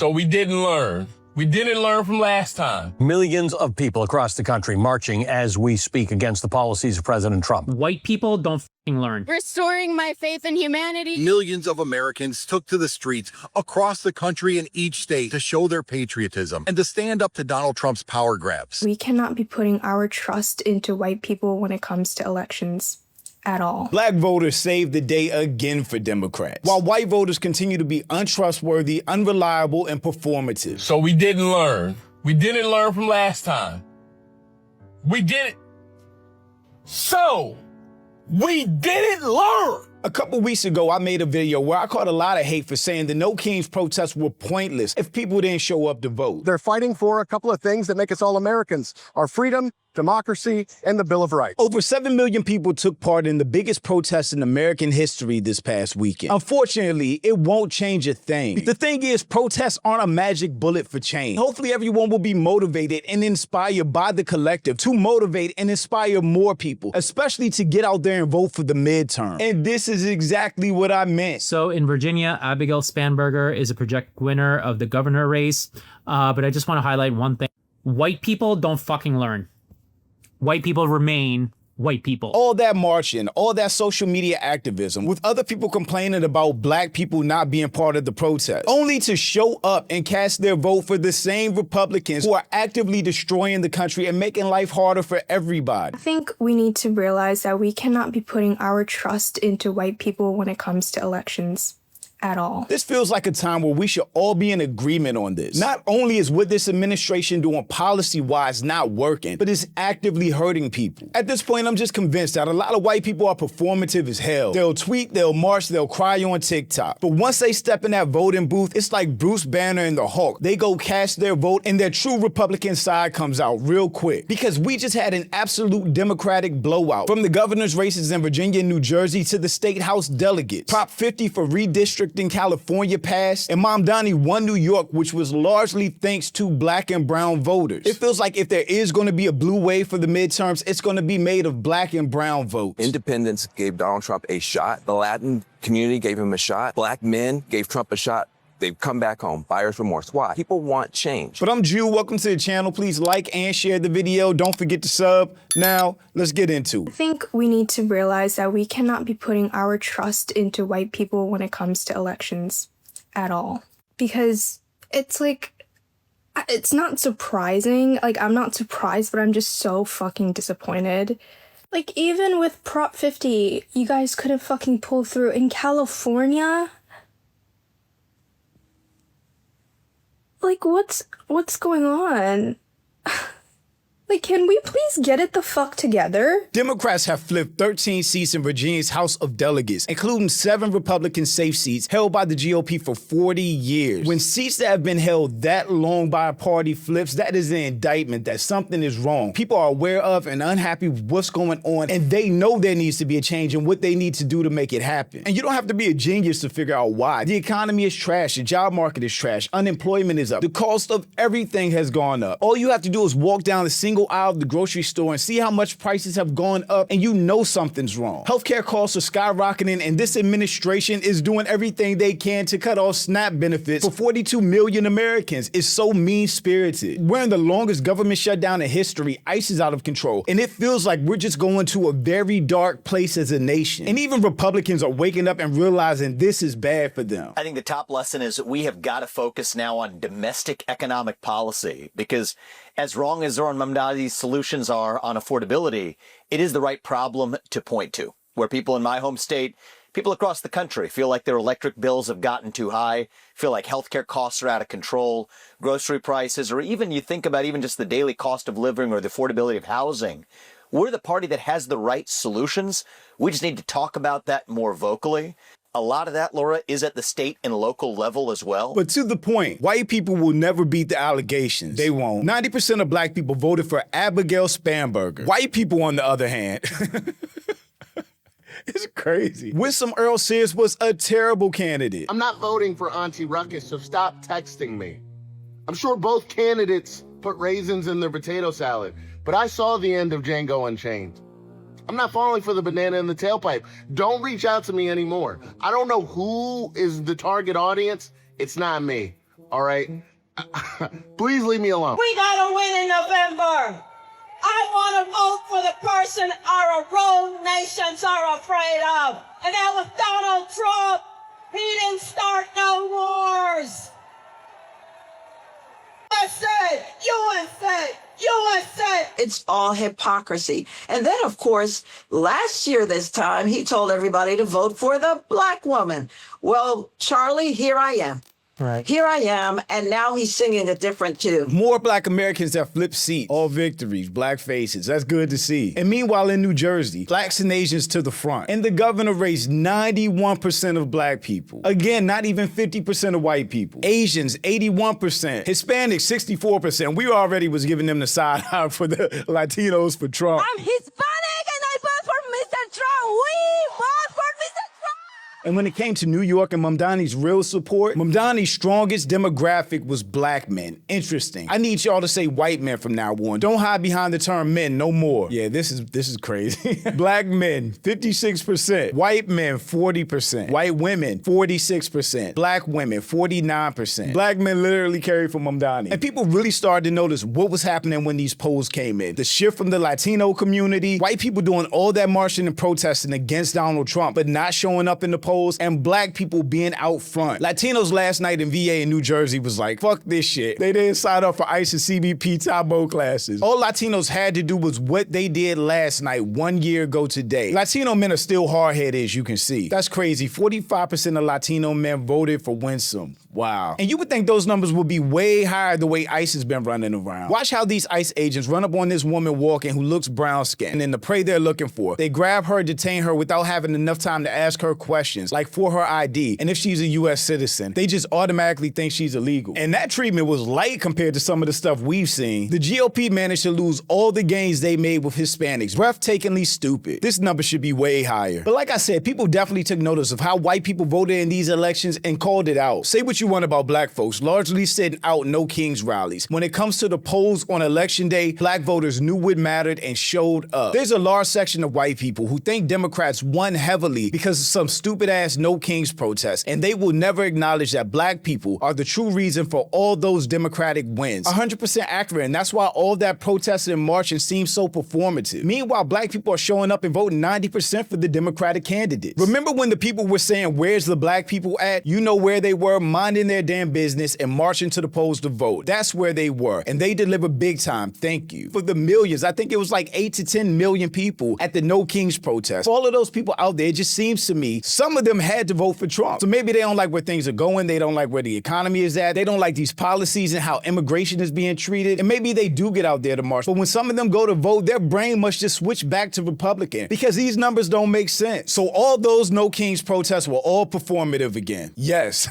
So we didn't learn. We didn't learn from last time. Millions of people across the country marching as we speak against the policies of President Trump. White people don't f***ing learn. Restoring my faith in humanity. Millions of Americans took to the streets across the country in each state to show their patriotism and to stand up to Donald Trump's power grabs. We cannot be putting our trust into white people when it comes to elections. At all. Black voters saved the day again for Democrats, while white voters continue to be untrustworthy, unreliable, and performative. So we didn't learn. We didn't learn from last time. We didn't. So we didn't learn. A couple weeks ago, I made a video where I caught a lot of hate for saying the No Kings protests were pointless if people didn't show up to vote. They're fighting for a couple of things that make us all Americans: our freedom, democracy, and the Bill of Rights. Over 7 million people took part in the biggest protest in American history this past weekend. Unfortunately, it won't change a thing. The thing is, protests aren't a magic bullet for change. Hopefully, everyone will be motivated and inspired by the collective to motivate and inspire more people, especially to get out there and vote for the midterm. And this is exactly what I meant. So in Virginia, Abigail Spanberger is a projected winner of the governor race. But I just want to highlight one thing. White people don't fucking learn. White people remain white people. All that marching, all that social media activism, with other people complaining about black people not being part of the protest, only to show up and cast their vote for the same Republicans who are actively destroying the country and making life harder for everybody. I think we need to realize that we cannot be putting our trust into white people when it comes to elections. At all. This feels like a time where we should all be in agreement on this. Not only is what this administration doing policy-wise not working, but it's actively hurting people. At this point, I'm just convinced that a lot of white people are performative as hell. They'll tweet, they'll march, they'll cry on TikTok. But once they step in that voting booth, it's like Bruce Banner and the Hulk. They go cast their vote and their true Republican side comes out real quick. Because we just had an absolute Democratic blowout. From the governor's races in Virginia and New Jersey to the state house delegates. Prop 50 for redistricting in California passed, and Mamdani won New York, which was largely thanks to black and brown voters. It feels like if there is going to be a blue wave for the midterms, it's going to be made of black and brown votes. Independents gave Donald Trump a shot. The Latin community gave him a shot. Black men gave Trump a shot. They've come back home. Buyer's remorse. Why? People want change. But I'm Jew. Welcome to the channel. Please like and share the video. Don't forget to sub. Now, let's get into it. I think we need to realize that we cannot be putting our trust into white people when it comes to elections. At all. Because it's like, it's not surprising. Like, I'm not surprised, but I'm just so fucking disappointed. Like, even with Prop 50, you guys couldn't fucking pull through. In California, like, what's going on? Like, can we please get it the fuck together? Democrats have flipped 13 seats in Virginia's House of Delegates, including 7 Republican safe seats held by the GOP for 40 years. When seats that have been held that long by a party flips, that is an indictment that something is wrong. People are aware of and unhappy with what's going on, and they know there needs to be a change and what they need to do to make it happen. And you don't have to be a genius to figure out why. The economy is trash, the job market is trash, unemployment is up, the cost of everything has gone up. All you have to do is walk down the single aisle of the grocery store and see how much prices have gone up, and you know something's wrong. Healthcare costs are skyrocketing, and this administration is doing everything they can to cut off SNAP benefits for 42 million Americans. It's so mean-spirited. We're in the longest government shutdown in history. ICE is out of control, and it feels like we're just going to a very dark place as a nation. And even Republicans are waking up and realizing this is bad for them. I think the top lesson is that we have got to focus now on domestic economic policy, because as wrong as Zoran Mamdani's solutions are on affordability, it is the right problem to point to. Where people in my home state, people across the country feel like their electric bills have gotten too high, feel like healthcare costs are out of control, grocery prices, or even you think about even just the daily cost of living or the affordability of housing. We're the party that has the right solutions. We just need to talk about that more vocally. A lot of that, Laura, is at the state and local level as well. But to the point, white people will never beat the allegations. They won't. 90% of black people voted for Abigail Spanberger. White people, on the other hand, it's crazy. Wissam Earl Sears was a terrible candidate. I'm not voting for Auntie Ruckus, so stop texting me. I'm sure both candidates put raisins in their potato salad, but I saw the end of Django Unchained. I'm not falling for the banana in the tailpipe. Don't reach out to me anymore. I don't know who is the target audience. It's not me. all right? Please leave me alone. We gotta win in November. I want to vote for the person our rogue nations are afraid of. And that was Donald Trump. He didn't start no wars. USA, USA, USA. It's all hypocrisy. And then, of course, last year this time, he told everybody to vote for the black woman. Well, Charlie, here I am. Right. Here I am, and now he's singing a different tune. More black Americans that flip seats. All victories, black faces. That's good to see. And meanwhile, in New Jersey, blacks and Asians to the front. In the governor race, 91% of black people. Again, not even 50% of white people. Asians, 81%. Hispanics, 64%. We already was giving them the side eye for the Latinos for Trump. I'm Hispanic and I vote for Mr. Trump. We vote for Mr. Trump. And when it came to New York and Mamdani's real support, Mamdani's strongest demographic was black men. Interesting. I need y'all to say white men from now on. Don't hide behind the term men no more. Yeah, this is crazy. Black men, 56%. White men, 40%. White women, 46%. Black women, 49%. Black men literally carried for Mamdani. And people really started to notice what was happening when these polls came in. The shift from the Latino community, white people doing all that marching and protesting against Donald Trump, but not showing up in the polls, and black people being out front. Latinos last night in VA in New Jersey was like, fuck this shit. They didn't sign up for ICE and CBP Tabo classes. All Latinos had to do was what they did last night, 1 year ago today. Latino men are still hard-headed, as you can see. That's crazy. 45% of Latino men voted for Winsome. Wow. And you would think those numbers would be way higher the way ICE has been running around. Watch how these ICE agents run up on this woman walking who looks brown-skinned, and then the prey they're looking for. They grab her, detain her without having enough time to ask her questions, like for her ID, and if she's a US citizen, they just automatically think she's illegal. And that treatment was light compared to some of the stuff we've seen. The GOP managed to lose all the gains they made with Hispanics. Breathtakingly stupid. This number should be way higher. But like I said, people definitely took notice of how white people voted in these elections and called it out. Say what you want about black folks, largely sitting out no Kings rallies. When it comes to the polls on election day, black voters knew what mattered and showed up. There's a large section of white people who think Democrats won heavily because of some stupid ass No Kings protests, and they will never acknowledge that black people are the true reason for all those Democratic wins. 100% accurate, and that's why all that protesting and marching seems so performative. Meanwhile, black people are showing up and voting 90% for the Democratic candidates. Remember when the people were saying, where's the black people at? You know where they were, minding their damn business and marching to the polls to vote. That's where they were, and they delivered big time. Thank you. For the millions, I think it was like 8 to 10 million people at the No Kings protest. For all of those people out there, it just seems to me, some of them had to vote for Trump. So maybe they don't like where things are going, they don't like where the economy is at, they don't like these policies and how immigration is being treated, and maybe they do get out there to march. But when some of them go to vote, their brain must just switch back to Republican because these numbers don't make sense. So all those No Kings protests were all performative again. Yes.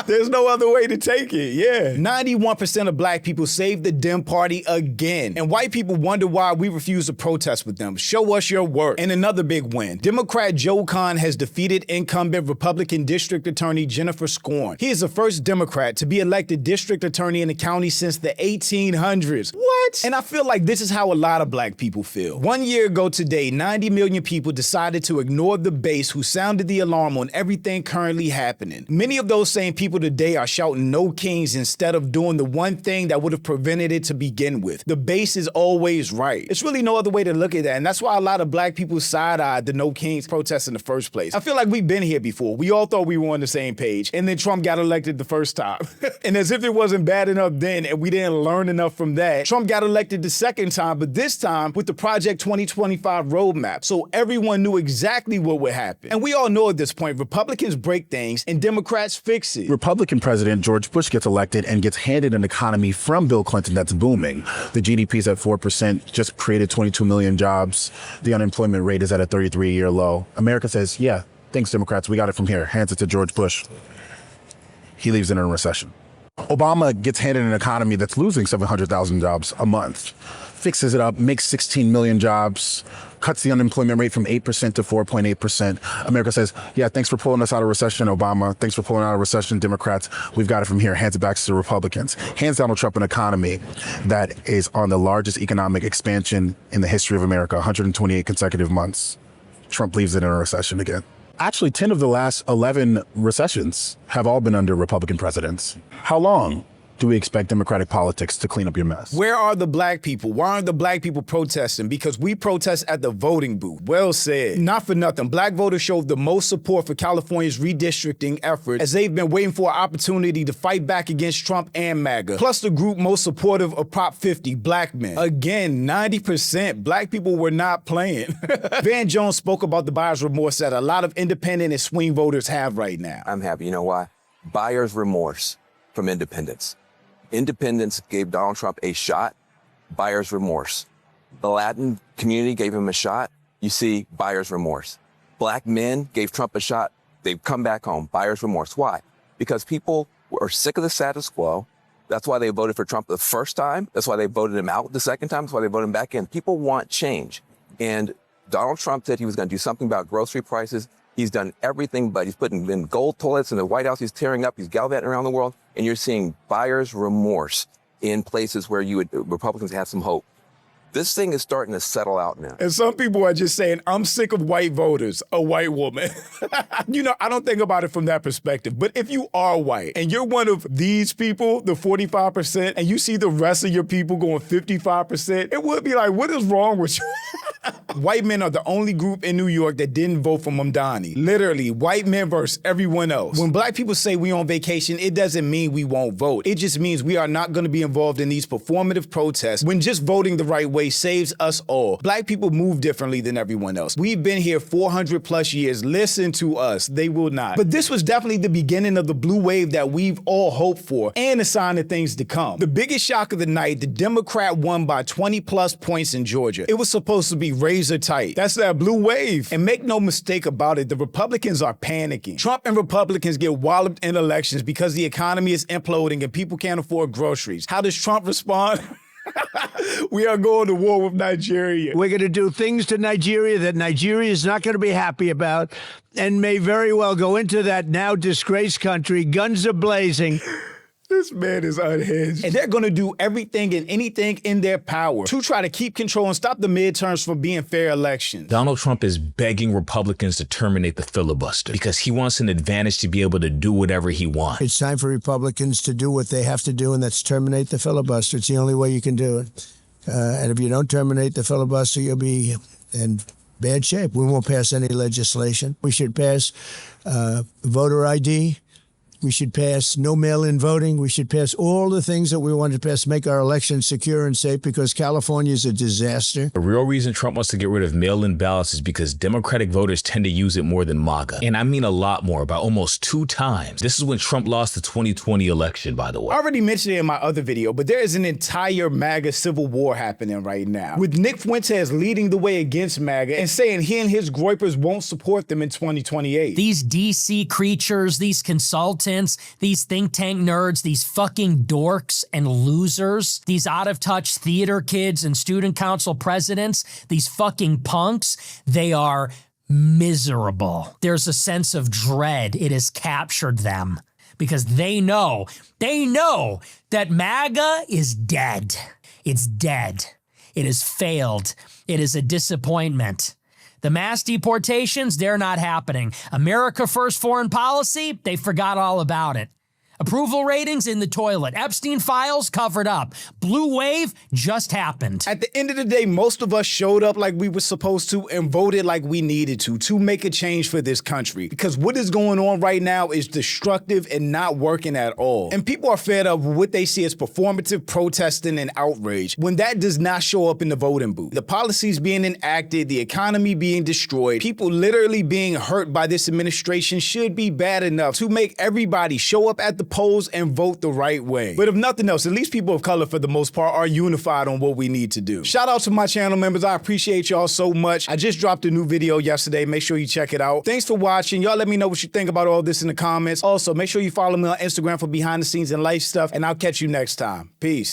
There's no other way to take it, yeah. 91% of black people saved the Dem Party again. And white people wonder why we refuse to protest with them. Show us your work. And another big win. Democrat Joe Kahn has defeated incumbent Republican District Attorney Jennifer Scorn. He is the first Democrat to be elected district attorney in the county since the 1800s. What? And I feel like this is how a lot of black people feel. 1 year ago today, 90 million people decided to ignore the base who sounded the alarm on everything currently happening. Many of those same people today are shouting No Kings instead of doing the one thing that would have prevented it to begin with. The base is always right. It's really no other way to look at that, and that's why a lot of black people side-eyed the No Kings protests in the first place. I feel like we've been here before. We all thought we were on the same page, and then Trump got elected the first time. And as if it wasn't bad enough then, and we didn't learn enough from that, Trump got elected the second time, but this time with the Project 2025 roadmap, so everyone knew exactly what would happen. And we all know at this point, Republicans break things and Democrats fix it. Republican President George Bush gets elected and gets handed an economy from Bill Clinton that's booming. The GDP is at 4%, just created 22 million jobs. The unemployment rate is at a 33-year low. America says, yeah, thanks, Democrats, we got it from here. Hands it to George Bush. He leaves in a recession. Obama gets handed an economy that's losing 700,000 jobs a month, fixes it up, makes 16 million jobs, cuts the unemployment rate from 8% to 4.8%. America says, yeah, thanks for pulling us out of recession, Obama. Thanks for pulling out of recession, Democrats. We've got it from here. Hands it back to the Republicans. Hands Donald Trump an economy that is on the largest economic expansion in the history of America, 128 consecutive months. Trump leaves it in a recession again. Actually, 10 of the last 11 recessions have all been under Republican presidents. How long do we expect Democratic politics to clean up your mess? Where are the black people? Why aren't the black people protesting? Because we protest at the voting booth. Well said. Not for nothing, black voters showed the most support for California's redistricting effort as they've been waiting for an opportunity to fight back against Trump and MAGA. Plus the group most supportive of Prop 50, black men. Again, 90% black people were not playing. Van Jones spoke about the buyer's remorse that a lot of independent and swing voters have right now. I'm happy. You know why? Buyer's remorse from independents. Independents gave Donald Trump a shot, buyer's remorse. The Latin community gave him a shot. You see, buyer's remorse. Black men gave Trump a shot. They've come back home, buyer's remorse. Why? Because people are sick of the status quo. That's why they voted for Trump the first time. That's why they voted him out the second time. That's why they voted him back in. People want change. And Donald Trump said he was going to do something about grocery prices. He's done everything, but he's putting in gold toilets in the White House. He's tearing up. He's gallivanting around the world. And you're seeing buyer's remorse in places where Republicans have some hope. This thing is starting to settle out now. And some people are just saying, I'm sick of white voters, a white woman. You know, I don't think about it from that perspective. But if you are white and you're one of these people, the 45%, and you see the rest of your people going 55%, it would be like, what is wrong with you? White men are the only group in New York that didn't vote for Mamdani. Literally, white men versus everyone else. When black people say we on vacation, it doesn't mean we won't vote. It just means we are not going to be involved in these performative protests when just voting the right way saves us all. Black people move differently than everyone else. We've been here 400 plus years. Listen to us. They will not. But this was definitely the beginning of the blue wave that we've all hoped for and a sign of things to come. The biggest shock of the night, the Democrat won by 20 plus points in Georgia. It was supposed to be razor tight. That's that blue wave. And make no mistake about it, the Republicans are panicking. Trump and Republicans get walloped in elections because the economy is imploding and people can't afford groceries. How does Trump respond? We are going to war with Nigeria. We're going to do things to Nigeria that Nigeria is not going to be happy about and may very well go into that now disgraced country, guns are blazing. This man is unhinged. And they're going to do everything and anything in their power to try to keep control and stop the midterms from being fair elections. Donald Trump is begging Republicans to terminate the filibuster because he wants an advantage to be able to do whatever he wants. It's time for Republicans to do what they have to do, and that's terminate the filibuster. It's the only way you can do it. And if you don't terminate the filibuster, you'll be in bad shape. We won't pass any legislation. We should pass voter ID. We should pass no mail-in voting. We should pass all the things that we want to pass, make our elections secure and safe, because California is a disaster. The real reason Trump wants to get rid of mail-in ballots is because Democratic voters tend to use it more than MAGA. And I mean a lot more, by almost 2 times. This is when Trump lost the 2020 election, by the way. I already mentioned it in my other video, but there is an entire MAGA civil war happening right now, with Nick Fuentes leading the way against MAGA and saying he and his groypers won't support them in 2028. These DC creatures, these consultants, these think tank nerds, these fucking dorks and losers, these out-of-touch theater kids and student council presidents, these fucking punks, they are miserable. There's a sense of dread. It has captured them because they know that MAGA is dead. It's dead. It has failed. It is a disappointment. The mass deportations, they're not happening. America First foreign policy, they forgot all about it. Approval ratings in the toilet. Epstein files covered up. Blue wave just happened. At the end of the day, most of us showed up like we were supposed to and voted like we needed to make a change for this country. Because what is going on right now is destructive and not working at all. And people are fed up with what they see as performative protesting and outrage when that does not show up in the voting booth. The policies being enacted, the economy being destroyed, people literally being hurt by this administration should be bad enough to make everybody show up at the polls and vote the right way. But if nothing else, at least people of color for the most part are unified on what we need to do. Shout out to my channel members. I appreciate y'all so much. I just dropped a new video yesterday. Make sure you check it out. Thanks for watching. Y'all let me know what you think about all this in the comments. Also, make sure you follow me on Instagram for behind the scenes and life stuff, and I'll catch you next time. Peace.